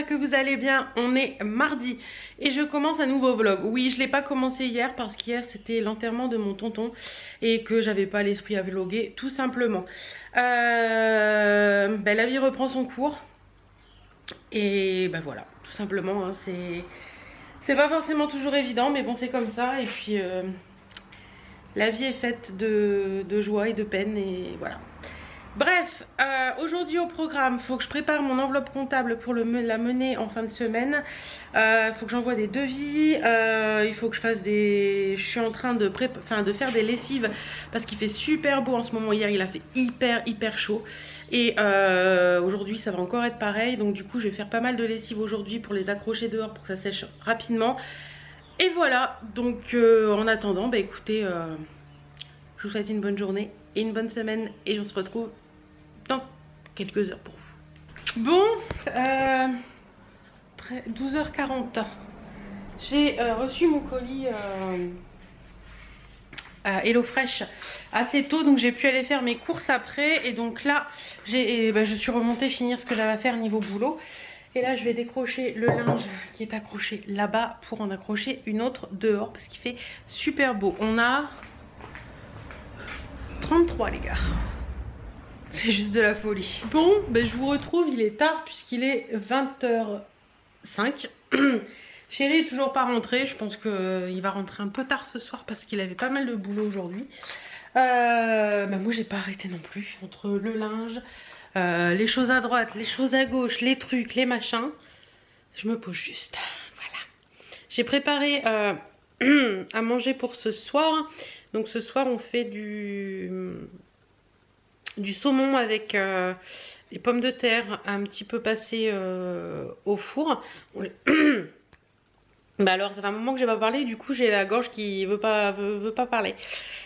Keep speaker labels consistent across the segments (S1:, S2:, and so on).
S1: j'espère que vous allez bien. On est mardi et je commence un nouveau vlog. Oui, je l'ai pas commencé hier parce qu'hier c'était l'enterrement de mon tonton et que j'avais pas l'esprit à vlogger tout simplement. La vie reprend son cours et voilà, tout simplement, hein, c'est pas forcément toujours évident, mais bon, c'est comme ça. Et puis la vie est faite de joie et de peine et voilà. Bref, aujourd'hui au programme, il faut que je prépare mon enveloppe comptable pour la mener en fin de semaine. Il faut que j'envoie des devis, il faut que je fasse des... Je suis en train de faire des lessives parce qu'il fait super beau en ce moment. Hier il a fait hyper chaud et aujourd'hui ça va encore être pareil. Donc du coup je vais faire pas mal de lessives aujourd'hui pour les accrocher dehors pour que ça sèche rapidement. Et voilà, donc en attendant, bah écoutez, je vous souhaite une bonne journée et une bonne semaine et on se retrouve dans quelques heures pour vous. Bon, 12h40. J'ai reçu mon colis HelloFresh assez tôt, donc j'ai pu aller faire mes courses après. Et donc là, je suis remontée finir ce que j'avais à faire niveau boulot. Et là, je vais décrocher le linge qui est accroché là-bas pour en accrocher une autre dehors parce qu'il fait super beau. On a 33 les gars. C'est juste de la folie. Bon, je vous retrouve, il est tard puisqu'il est 20h05. Chéri est toujours pas rentré, je pense qu'il va rentrer un peu tard ce soir parce qu'il avait pas mal de boulot aujourd'hui. Moi j'ai pas arrêté non plus, entre le linge, les choses à droite, les choses à gauche, les trucs, les machins. Je me pose juste, voilà. J'ai préparé à manger pour ce soir. Donc ce soir on fait du saumon avec les pommes de terre un petit peu passées au four. Alors ça fait un moment que j'ai pas parlé, du coup j'ai la gorge qui veut pas parler.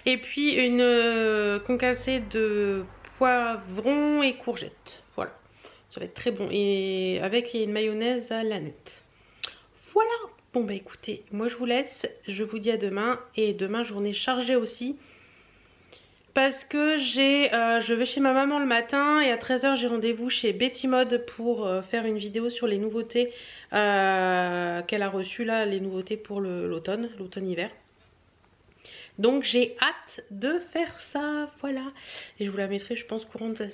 S1: Et puis une concassée de poivrons et courgettes. Voilà, ça va être très bon. Et avec une mayonnaise à l'aneth. Voilà. Bon écoutez, moi je vous laisse, je vous dis à demain. Et demain journée chargée aussi. Parce que je vais chez ma maman le matin et à 13h j'ai rendez-vous chez Betty Mode pour faire une vidéo sur les nouveautés qu'elle a reçues là, les nouveautés pour l'automne-hiver. Donc j'ai hâte de faire ça, voilà. Et je vous la mettrai je pense courant de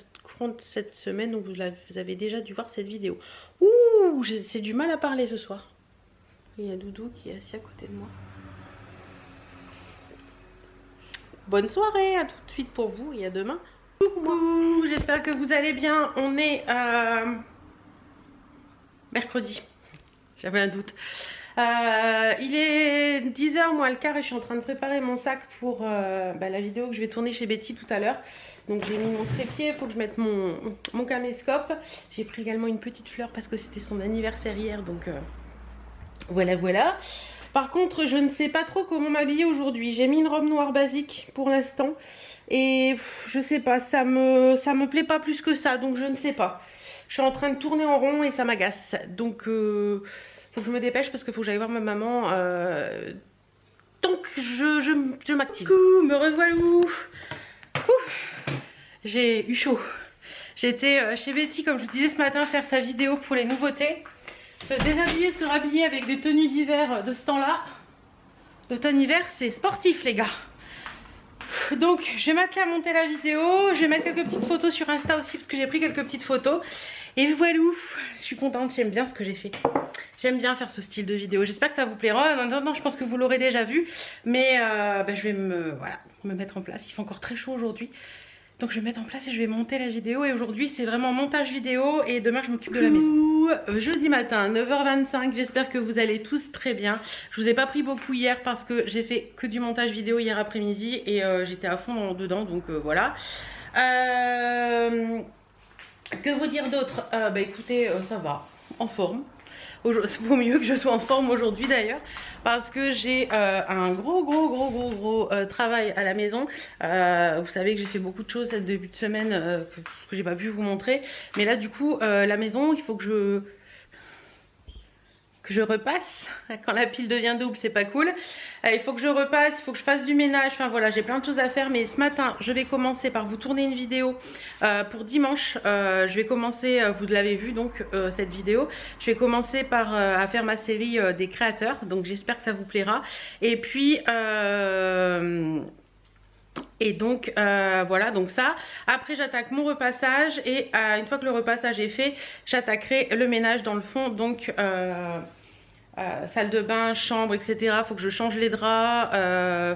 S1: cette semaine, donc vous avez déjà dû voir cette vidéo. Ouh, c'est du mal à parler ce soir. Il y a Doudou qui est assis à côté de moi. Bonne soirée, à tout de suite pour vous et à demain. Coucou, j'espère que vous allez bien. On est mercredi, j'avais un doute. Il est 10h moins le quart et je suis en train de préparer mon sac pour la vidéo que je vais tourner chez Betty tout à l'heure. Donc j'ai mis mon trépied, il faut que je mette mon caméscope. J'ai pris également une petite fleur parce que c'était son anniversaire hier, donc voilà. Par contre, je ne sais pas trop comment m'habiller aujourd'hui. J'ai mis une robe noire basique pour l'instant. Et je sais pas, ça me plaît pas plus que ça. Donc je ne sais pas. Je suis en train de tourner en rond et ça m'agace. Donc faut que je me dépêche parce qu'il faut que j'aille voir ma maman. Donc je m'active. Coucou, me revoilà. J'ai eu chaud. J'étais chez Betty, comme je vous disais ce matin, faire sa vidéo pour les nouveautés. Se déshabiller, se rhabiller avec des tenues d'hiver de ce temps-là. L'automne-hiver, c'est sportif, les gars. Donc, je vais m'atteler à monter la vidéo. Je vais mettre quelques petites photos sur Insta aussi, parce que j'ai pris quelques petites photos. Et voilà, je suis contente, j'aime bien ce que j'ai fait. J'aime bien faire ce style de vidéo. J'espère que ça vous plaira. Non, je pense que vous l'aurez déjà vu. Mais je vais me mettre en place. Il fait encore très chaud aujourd'hui. Donc je vais mettre en place et je vais monter la vidéo. Et aujourd'hui c'est vraiment montage vidéo et demain je m'occupe de la maison. Jeudi matin 9h25, j'espère que vous allez tous très bien. Je vous ai pas pris beaucoup hier parce que j'ai fait que du montage vidéo hier après-midi. Et j'étais à fond dedans, donc voilà. Que vous dire d'autre? Écoutez, ça va, en forme. Il vaut mieux que je sois en forme aujourd'hui d'ailleurs, parce que j'ai un gros travail à la maison. Vous savez que j'ai fait beaucoup de choses ce début de semaine que j'ai pas pu vous montrer. Mais là du coup la maison, il faut que que je repasse. Quand la pile devient double, c'est pas cool. Il faut que je repasse, il faut que je fasse du ménage. Enfin voilà, j'ai plein de choses à faire. Mais ce matin, je vais commencer par vous tourner une vidéo pour dimanche. Je vais commencer, vous l'avez vu donc cette vidéo. Je vais commencer par à faire ma série des créateurs. Donc j'espère que ça vous plaira. Et puis voilà, donc ça. Après j'attaque mon repassage et une fois que le repassage est fait, j'attaquerai le ménage dans le fond. Donc salle de bain, chambre, etc. Faut que je change les draps,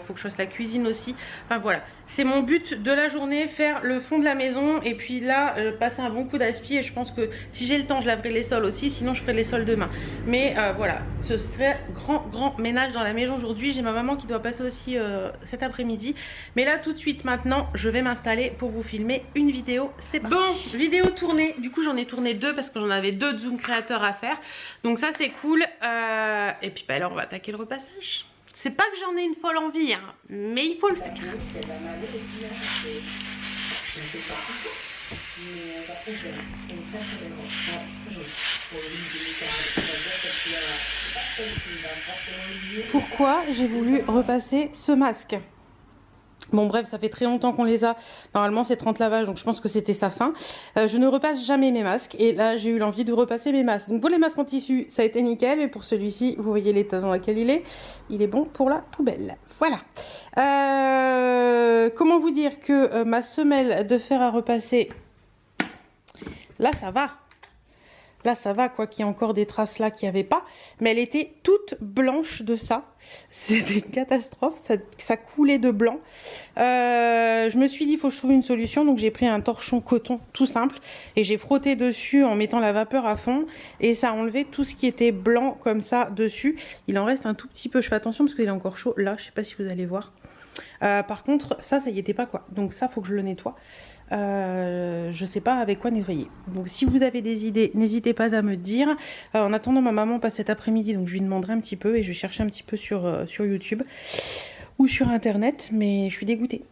S1: faut que je fasse la cuisine aussi. Enfin voilà, c'est mon but de la journée, faire le fond de la maison et puis là passer un bon coup d'aspi. Et je pense que si j'ai le temps, je laverai les sols aussi, sinon je ferai les sols demain. Mais voilà, ce serait grand ménage dans la maison aujourd'hui. J'ai ma maman qui doit passer aussi cet après-midi. Mais là tout de suite maintenant, je vais m'installer pour vous filmer une vidéo. C'est parti. Bon, vidéo tournée. Du coup j'en ai tourné deux parce que j'en avais deux de Zoom créateurs à faire. Donc ça c'est cool. Et puis bah, là on va attaquer le repassage. C'est pas que j'en ai une folle envie, hein, mais il faut le faire. Pourquoi j'ai voulu repasser ce masque? Bon bref, ça fait très longtemps qu'on les a. Normalement c'est 30 lavages, donc je pense que c'était sa fin. Je ne repasse jamais mes masques. Et là j'ai eu l'envie de repasser mes masques. Donc pour les masques en tissu, ça a été nickel. Mais pour celui-ci, vous voyez l'état dans lequel il est bon pour la poubelle. Voilà. Comment vous dire que ma semelle de fer à repasser, là ça va. Là ça va, quoi qu'il y ait encore des traces là qu'il n'y avait pas. Mais elle était toute blanche de ça. C'était une catastrophe, ça coulait de blanc. Je me suis dit il faut que je trouve une solution. Donc j'ai pris un torchon coton tout simple. Et j'ai frotté dessus en mettant la vapeur à fond. Et ça a enlevé tout ce qui était blanc comme ça dessus. Il en reste un tout petit peu, je fais attention parce qu'il est encore chaud. Là je sais pas si vous allez voir. Par contre ça y était pas quoi. Donc ça faut que je le nettoie. Je sais pas avec quoi nettoyer. Donc si vous avez des idées, n'hésitez pas à me dire. En attendant, ma maman passe cet après-midi, donc je lui demanderai un petit peu et je vais chercher un petit peu sur YouTube ou sur internet, mais je suis dégoûtée.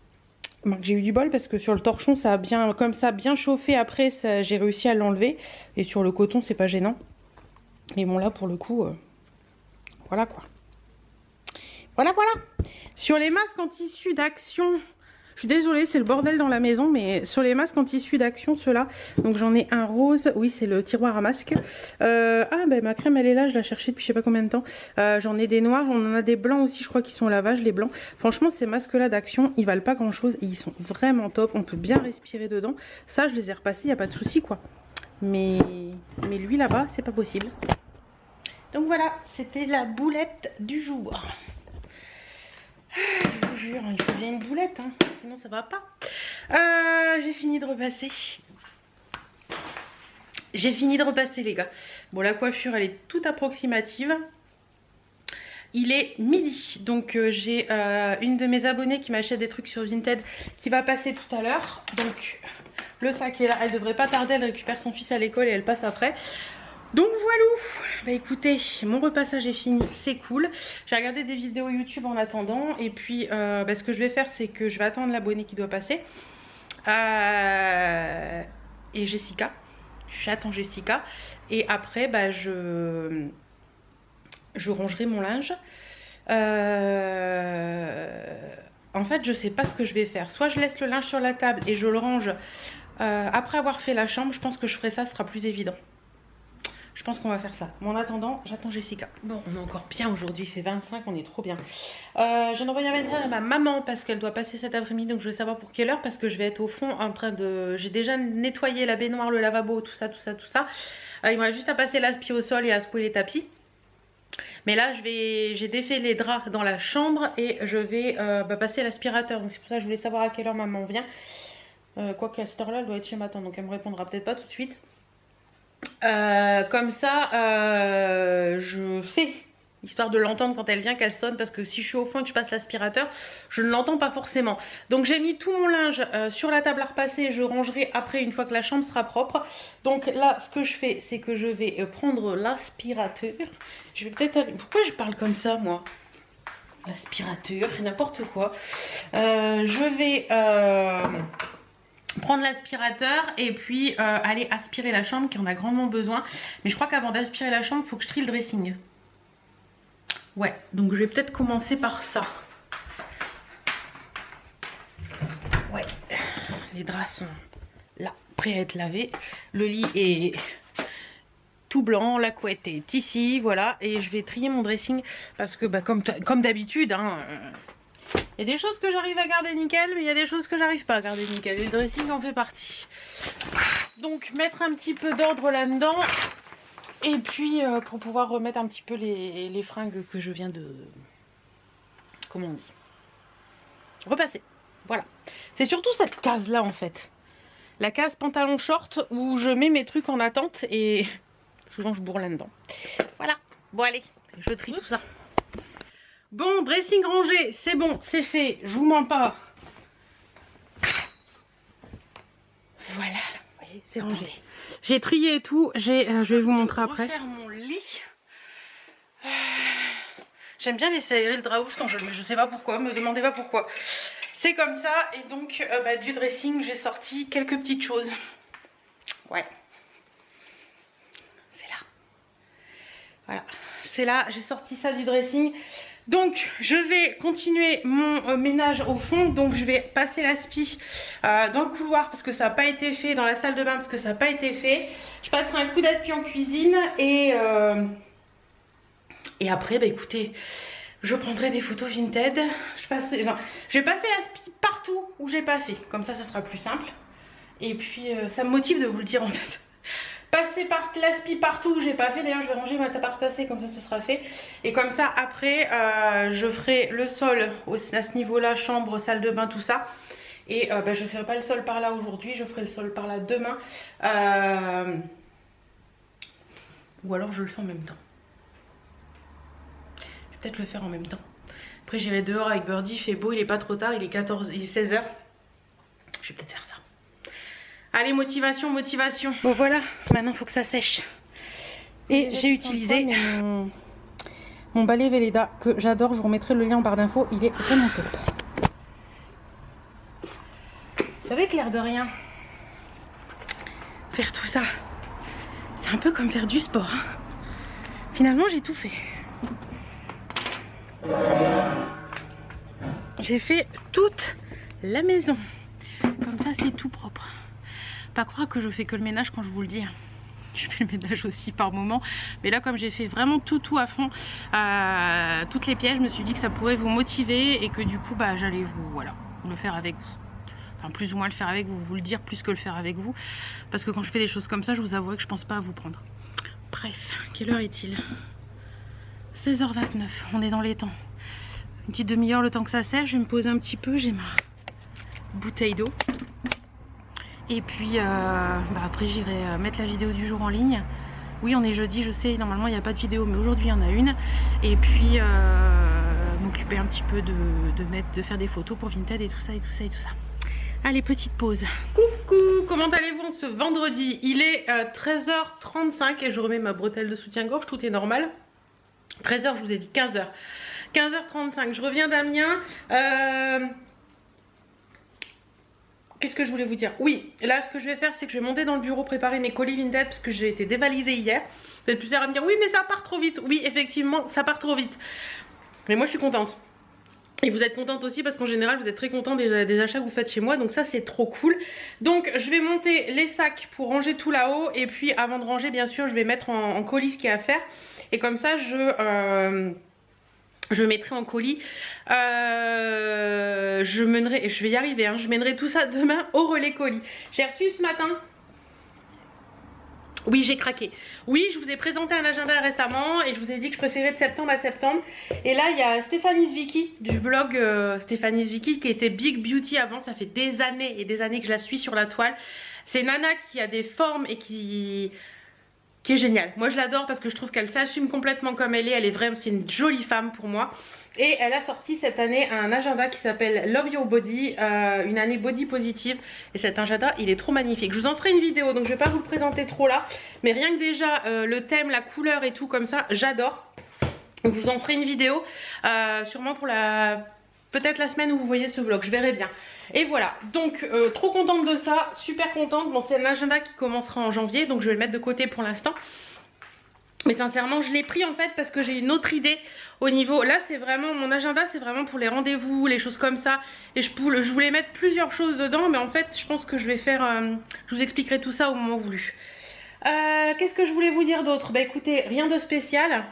S1: J'ai eu du bol parce que sur le torchon ça a bien, comme ça, bien chauffé. Après j'ai réussi à l'enlever et sur le coton c'est pas gênant. Mais bon là pour le coup, voilà quoi. Voilà. Sur les masques en tissu d'Action. Je suis désolée, c'est le bordel dans la maison, mais sur les masques en tissu d'Action, ceux-là, donc j'en ai un rose, oui c'est le tiroir à masque. Ma crème elle est là, je l'ai cherchée depuis je sais pas combien de temps. J'en ai des noirs, on en a des blancs aussi, je crois qu'ils sont au lavage, les blancs. Franchement ces masques-là d'Action, ils valent pas grand-chose et ils sont vraiment top, on peut bien respirer dedans. Ça je les ai repassés, y a pas de souci quoi. Mais lui là-bas, c'est pas possible. Donc voilà, c'était la boulette du jour. Je vous jure, il faut bien une boulette, hein. Sinon ça va pas. J'ai fini de repasser. J'ai fini de repasser les gars. Bon la coiffure elle est toute approximative. Il est midi, donc j'ai une de mes abonnées qui m'achète des trucs sur Vinted qui va passer tout à l'heure. Donc le sac est là, elle devrait pas tarder, elle récupère son fils à l'école et elle passe après. Donc voilà, bah écoutez, mon repassage est fini, c'est cool. J'ai regardé des vidéos YouTube en attendant. Et puis ce que je vais faire, c'est que je vais attendre l'abonné qui doit passer. Et Jessica, j'attends Jessica. Et après, je rangerai mon linge. En fait, je sais pas ce que je vais faire. Soit je laisse le linge sur la table et je le range après avoir fait la chambre. Je pense que je ferai ça, ce sera plus évident. Je pense qu'on va faire ça. Mais en attendant, j'attends Jessica. Bon, on est encore bien aujourd'hui, il fait 25, on est trop bien. Je viens d'envoyer un message à ma maman parce qu'elle doit passer cet après-midi. Donc je veux savoir pour quelle heure parce que je vais être au fond en train de... J'ai déjà nettoyé la baignoire, le lavabo, tout ça. Il me reste juste à passer l'aspi au sol et à secouer les tapis. Mais là, j'ai défait les draps dans la chambre et je vais passer l'aspirateur. Donc c'est pour ça que je voulais savoir à quelle heure maman vient. Quoique à cette heure-là, elle doit être chez ma tante. Donc elle me répondra peut-être pas tout de suite. Comme ça je sais, histoire de l'entendre quand elle vient, qu'elle sonne, parce que si je suis au fond et que je passe l'aspirateur, je ne l'entends pas forcément. Donc j'ai mis tout mon linge sur la table à repasser, je rangerai après une fois que la chambre sera propre. Donc là ce que je fais, c'est que je vais prendre l'aspirateur. Je vais peut-être... Pourquoi je parle comme ça moi? L'aspirateur, n'importe quoi. Je vais prendre l'aspirateur et puis aller aspirer la chambre qui en a grandement besoin. Mais je crois qu'avant d'aspirer la chambre, il faut que je trie le dressing. Ouais, donc je vais peut-être commencer par ça. Ouais, les draps sont là, prêts à être lavés. Le lit est tout blanc, la couette est ici, voilà. Et je vais trier mon dressing parce que bah, comme d'habitude, hein, il y a des choses que j'arrive à garder nickel, mais il y a des choses que j'arrive pas à garder nickel. Et le dressing en fait partie. Donc mettre un petit peu d'ordre là-dedans. Et puis pour pouvoir remettre un petit peu les fringues que je viens de... Comment on dit? Repasser. Voilà. C'est surtout cette case là en fait. La case pantalon short où je mets mes trucs en attente et souvent je bourre là-dedans. Voilà. Bon allez, je trie tout ça. Bon, dressing rangé, c'est bon, c'est fait, je vous mens pas. Voilà, vous voyez, c'est rangé. J'ai trié et tout, je vais vous montrer après. Je vais refaire mon lit. J'aime bien laisser aérer le draps quand je le mets, je sais pas pourquoi, me demandez pas pourquoi. C'est comme ça, et donc du dressing, j'ai sorti quelques petites choses. Ouais. C'est là. Voilà, c'est là, j'ai sorti ça du dressing. Donc je vais continuer mon ménage au fond. Donc je vais passer l'aspi dans le couloir parce que ça n'a pas été fait, dans la salle de bain parce que ça n'a pas été fait. Je passerai un coup d'aspi en cuisine et après bah écoutez, je prendrai des photos Vinted. Je vais passer l'aspi partout où j'ai pas fait, comme ça ce sera plus simple. Et puis ça me motive de vous le dire en fait. Passer par l'aspi partout où j'ai pas fait. D'ailleurs je vais ranger ma table à repasser, comme ça ce sera fait. Et comme ça après je ferai le sol à ce niveau là, chambre, salle de bain, tout ça. Et bah, je ferai pas le sol par là aujourd'hui, je ferai le sol par là demain. Ou alors je le fais en même temps. Je vais peut-être le faire en même temps. Après j'irai dehors avec Birdie, il fait beau, il est pas trop tard, il est 16 h. Je vais peut-être faire ça. Allez, motivation, motivation. Bon voilà, maintenant il faut que ça sèche. Et j'ai utilisé mon balai Velleda que j'adore. Je vous remettrai le lien en barre d'infos. Il est vraiment top. Vous savez que l'air de rien, faire tout ça, c'est un peu comme faire du sport. Hein. Finalement, j'ai tout fait. J'ai fait toute la maison. Comme ça, c'est tout propre. Pas croire que je fais que le ménage quand je vous le dis. Je fais le ménage aussi par moment. Mais là, comme j'ai fait vraiment tout à fond, toutes les pièces, je me suis dit que ça pourrait vous motiver et que du coup, bah, j'allais vous le faire avec vous. Enfin, plus ou moins le faire avec vous, vous le dire plus que le faire avec vous. Parce que quand je fais des choses comme ça, je vous avouerai que je pense pas à vous prendre. Bref, quelle heure est-il? 16h29, on est dans les temps. Une petite demi-heure le temps que ça sèche, je vais me poser un petit peu, j'ai ma bouteille d'eau. Et puis après j'irai mettre la vidéo du jour en ligne. Oui, on est jeudi, je sais, normalement il n'y a pas de vidéo, mais aujourd'hui il y en a une. Et puis m'occuper un petit peu de faire des photos pour Vinted et tout ça et tout ça et tout ça. Allez, petite pause. Coucou, comment allez-vous ce vendredi? Il est 13h35 et je remets ma bretelle de soutien-gorge, tout est normal. 13h, je vous ai dit 15h. 15h35, je reviens d'Amiens. Qu'est-ce que je voulais vous dire? Oui, là ce que je vais faire, c'est que je vais monter dans le bureau préparer mes colis Vinted parce que j'ai été dévalisée hier. Vous êtes plusieurs à me dire oui mais ça part trop vite. Oui effectivement ça part trop vite. Mais moi je suis contente. Et vous êtes contente aussi parce qu'en général vous êtes très content des achats que vous faites chez moi. Donc ça c'est trop cool. Donc je vais monter les sacs pour ranger tout là-haut. Et puis avant de ranger bien sûr je vais mettre en colis ce qu'il y a à faire. Et comme ça je mettrai en colis, je vais y arriver, hein, je mènerai tout ça demain au relais colis. J'ai reçu ce matin, oui j'ai craqué, oui je vous ai présenté un agenda récemment et je vous ai dit que je préférais de septembre à septembre. Et là il y a Stéphanie Zwicky du blog Stéphanie Zwicky qui était Big Beauty avant, ça fait des années et des années que je la suis sur la toile. C'est Nana qui a des formes et qui est géniale. Moi je l'adore parce que je trouve qu'elle s'assume complètement comme elle est vraiment, c'est une jolie femme pour moi. Et elle a sorti cette année un agenda qui s'appelle Love Your Body, une année body positive. Et cet agenda il est trop magnifique. Je vous en ferai une vidéo donc je vais pas vous le présenter trop là. Mais rien que déjà le thème, la couleur et tout comme ça, j'adore. Donc je vous en ferai une vidéo sûrement pour la peut-être la semaine où vous voyez ce vlog, je verrai bien. Et voilà, donc trop contente de ça, super contente. Bon, c'est un agenda qui commencera en janvier, donc je vais le mettre de côté pour l'instant. Mais sincèrement, je l'ai pris en fait parce que j'ai une autre idée au niveau... Là, c'est vraiment... Mon agenda, c'est vraiment pour les rendez-vous, les choses comme ça. Et je voulais mettre plusieurs choses dedans. Mais en fait, je pense que je vais faire... je vous expliquerai tout ça au moment voulu. Qu'est-ce que je voulais vous dire d'autre? Bah écoutez, rien de spécial.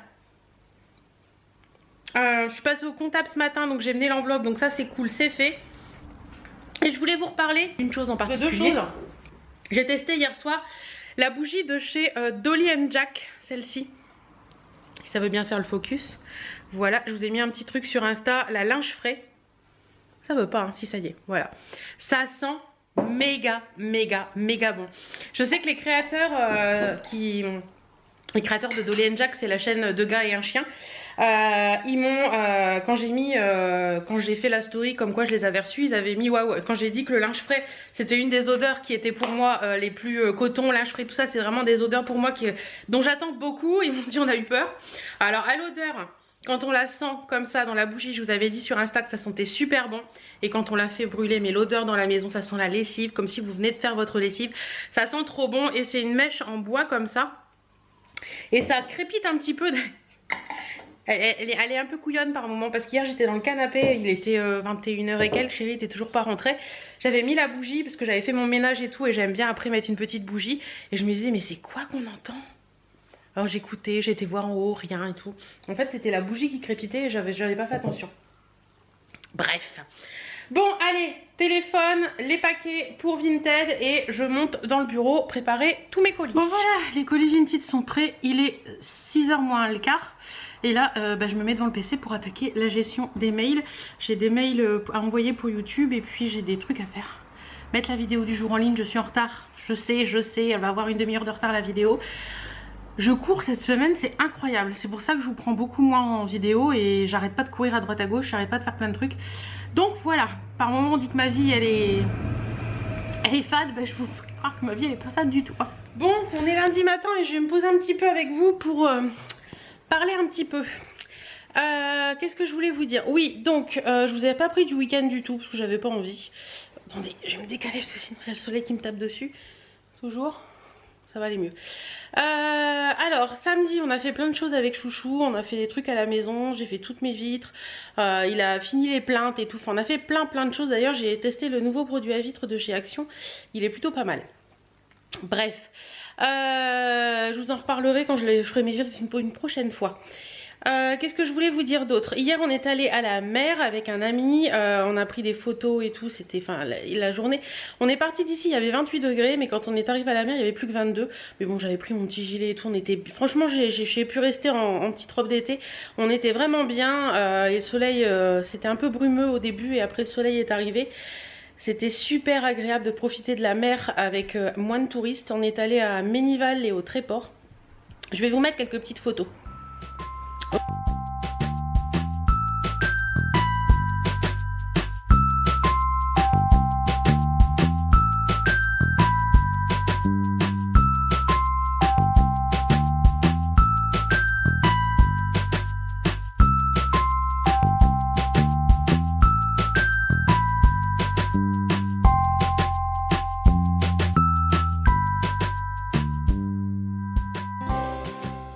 S1: Je suis passée au comptable ce matin, donc j'ai mené l'enveloppe. Donc ça, c'est cool, c'est fait. Et je voulais vous reparler d'une chose en particulier. De deux choses. J'ai testé hier soir la bougie de chez Dolly & Jack, celle-ci. Ça veut bien faire le focus. Voilà, je vous ai mis un petit truc sur Insta, la linge frais. Ça veut pas, hein, si ça y est, voilà. Ça sent méga bon. Je sais que les créateurs les créateurs de Dolly & Jack, c'est la chaîne de gars et un chien. Ils m'ont, quand j'ai fait la story comme quoi je les avais reçus, ils avaient mis waouh. Quand j'ai dit que le linge frais c'était une des odeurs qui était pour moi les plus coton, linge frais, tout ça, c'est vraiment des odeurs pour moi dont j'attends beaucoup. Ils m'ont dit on a eu peur. Alors à l'odeur, quand on la sent comme ça dans la bougie, je vous avais dit sur Insta que ça sentait super bon. Et quand on l'a fait brûler, mais l'odeur dans la maison, ça sent la lessive, comme si vous venez de faire votre lessive. Ça sent trop bon et c'est une mèche en bois comme ça. Et ça crépite un petit peu. Elle est un peu couillonne par moment parce qu'hier j'étais dans le canapé, il était 21h et quelques, chérie était toujours pas rentrée. J'avais mis la bougie parce que j'avais fait mon ménage et tout et j'aime bien après mettre une petite bougie. Et je me disais mais c'est quoi qu'on entend? Alors j'écoutais, j'étais voir en haut, rien et tout. En fait c'était la bougie qui crépitait et j'avais pas fait attention. Bref. Bon allez, téléphone, les paquets pour Vinted et je monte dans le bureau préparer tous mes colis. Bon voilà, les colis Vinted sont prêts, il est 6h moins le quart. Et là, je me mets devant le PC pour attaquer la gestion des mails. J'ai des mails à envoyer pour YouTube et puis j'ai des trucs à faire. Mettre la vidéo du jour en ligne, je suis en retard. Je sais, elle va avoir une demi-heure de retard la vidéo. Je cours cette semaine, c'est incroyable. C'est pour ça que je vous prends beaucoup moins en vidéo et j'arrête pas de courir à droite à gauche, j'arrête pas de faire plein de trucs. Donc voilà, par moment on dit que ma vie elle est fade, je vous fais croire que ma vie elle est pas fade du tout. Bon, on est lundi matin et je vais me poser un petit peu avec vous pour... parler un petit peu. Qu'est-ce que je voulais vous dire? Oui, donc je vous avais pas pris du week-end du tout parce que j'avais pas envie. Attendez, je vais me décaler parce que sinon il y a le soleil qui me tape dessus. Toujours, ça va aller mieux. Alors samedi on a fait plein de choses avec Chouchou, on a fait des trucs à la maison, j'ai fait toutes mes vitres, il a fini les plaintes et tout, enfin, on a fait plein de choses. D'ailleurs j'ai testé le nouveau produit à vitres de chez Action, il est plutôt pas mal. Bref, je vous en reparlerai quand je ferai mes vitres une prochaine fois. Qu'est-ce que je voulais vous dire d'autre? Hier on est allé à la mer avec un ami, on a pris des photos et tout, c'était la journée. On est parti d'ici, il y avait 28 degrés, mais quand on est arrivé à la mer il y avait plus que 22. Mais bon, j'avais pris mon petit gilet et tout, on était... Franchement j'ai pu rester en petite robe d'été, on était vraiment bien. Le soleil, c'était un peu brumeux au début et après le soleil est arrivé. C'était super agréable de profiter de la mer avec moins de touristes. On est allé à Ménival et au Tréport. Je vais vous mettre quelques petites photos.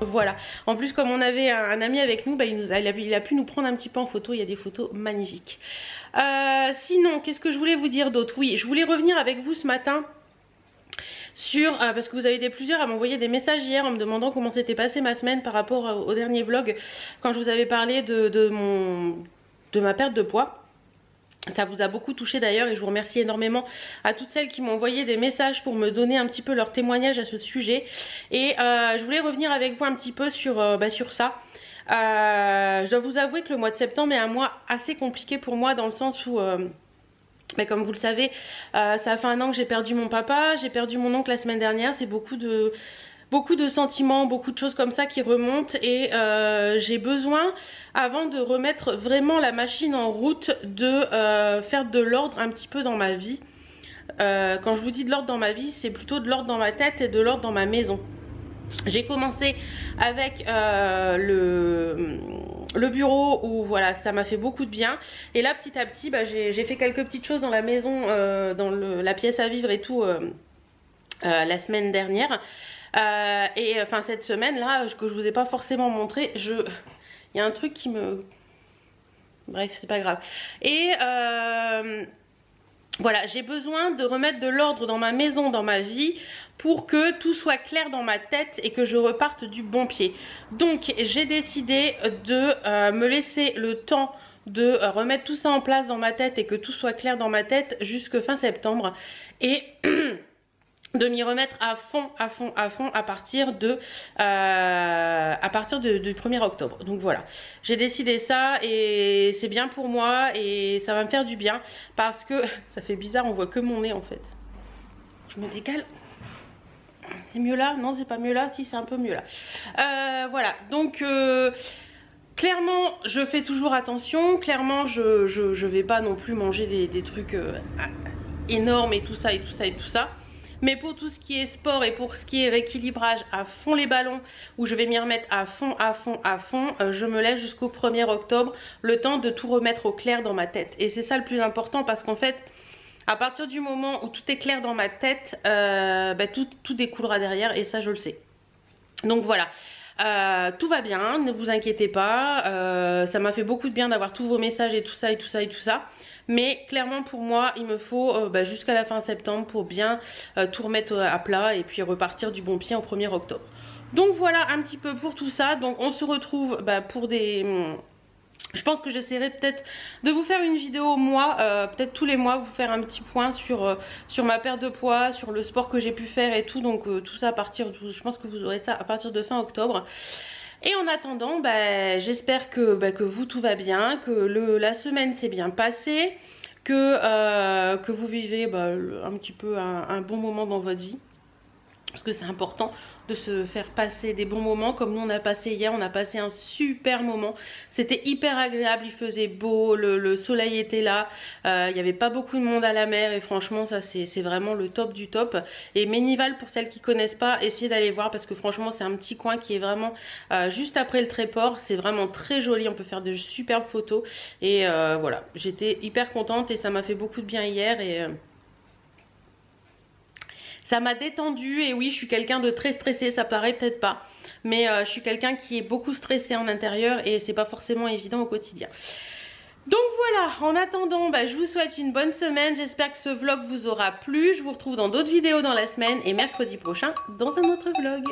S1: Voilà, en plus comme on avait un ami avec nous, il a pu nous prendre un petit peu en photo, il y a des photos magnifiques. Sinon, qu'est-ce que je voulais vous dire d'autre? Oui, je voulais revenir avec vous ce matin sur, parce que vous avez été plusieurs à m'envoyer des messages hier en me demandant comment s'était passée ma semaine par rapport au dernier vlog, quand je vous avais parlé de ma perte de poids. Ça vous a beaucoup touché d'ailleurs et je vous remercie énormément à toutes celles qui m'ont envoyé des messages pour me donner un petit peu leur témoignage à ce sujet. Et je voulais revenir avec vous un petit peu sur ça. Je dois vous avouer que le mois de septembre est un mois assez compliqué pour moi dans le sens où... comme vous le savez, ça fait 1 an que j'ai perdu mon papa, j'ai perdu mon oncle la semaine dernière, c'est beaucoup de sentiments, beaucoup de choses comme ça qui remontent et j'ai besoin, avant de remettre vraiment la machine en route, de faire de l'ordre un petit peu dans ma vie. Quand je vous dis de l'ordre dans ma vie, c'est plutôt de l'ordre dans ma tête et de l'ordre dans ma maison. J'ai commencé avec le bureau où voilà, ça m'a fait beaucoup de bien. Et là petit à petit j'ai fait quelques petites choses dans la maison, dans la pièce à vivre et tout, la semaine dernière. Et enfin cette semaine là que je vous ai pas forcément montré, il y a un truc qui me... Bref, c'est pas grave. Et voilà, j'ai besoin de remettre de l'ordre dans ma maison, dans ma vie, pour que tout soit clair dans ma tête et que je reparte du bon pied. Donc j'ai décidé de me laisser le temps de remettre tout ça en place dans ma tête et que tout soit clair dans ma tête jusque fin septembre. Et de m'y remettre à fond à partir du 1er octobre. Donc voilà, j'ai décidé ça et c'est bien pour moi et ça va me faire du bien parce que ça fait bizarre, on voit que mon nez en fait. Je me décale. C'est mieux là? Non, c'est pas mieux là. Si, c'est un peu mieux là. Voilà, donc clairement je fais toujours attention. Clairement je vais pas non plus manger des trucs énormes et tout ça et tout ça et tout ça. Mais pour tout ce qui est sport et pour ce qui est rééquilibrage à fond les ballons, où je vais m'y remettre à fond, je me laisse jusqu'au 1er octobre, le temps de tout remettre au clair dans ma tête. Et c'est ça le plus important parce qu'en fait, à partir du moment où tout est clair dans ma tête, tout découlera derrière et ça je le sais. Donc voilà. Tout va bien, ne vous inquiétez pas, ça m'a fait beaucoup de bien d'avoir tous vos messages et tout ça et tout ça et tout ça. Mais clairement pour moi il me faut jusqu'à la fin septembre pour bien tout remettre à plat et puis repartir du bon pied en 1er octobre. Donc voilà un petit peu pour tout ça. Donc on se retrouve pour des... Je pense que j'essaierai peut-être de vous faire une vidéo moi, peut-être tous les mois, vous faire un petit point sur ma perte de poids, sur le sport que j'ai pu faire et tout. Donc tout ça à partir, je pense que vous aurez ça à partir de fin octobre. Et en attendant, j'espère que vous tout va bien, que la semaine s'est bien passée, que vous vivez un petit peu un bon moment dans votre vie. Parce que c'est important de se faire passer des bons moments comme nous on a passé hier, on a passé un super moment, c'était hyper agréable, il faisait beau, le soleil était là, il n'y avait pas beaucoup de monde à la mer et franchement ça c'est vraiment le top du top. Et Ménival, pour celles qui connaissent pas, essayez d'aller voir parce que franchement c'est un petit coin qui est vraiment juste après le Tréport, c'est vraiment très joli, on peut faire de superbes photos et voilà, j'étais hyper contente et ça m'a fait beaucoup de bien hier et... ça m'a détendue et oui je suis quelqu'un de très stressé, ça paraît peut-être pas. Mais je suis quelqu'un qui est beaucoup stressé en intérieur et c'est pas forcément évident au quotidien. Donc voilà, en attendant je vous souhaite une bonne semaine, j'espère que ce vlog vous aura plu. Je vous retrouve dans d'autres vidéos dans la semaine et mercredi prochain dans un autre vlog.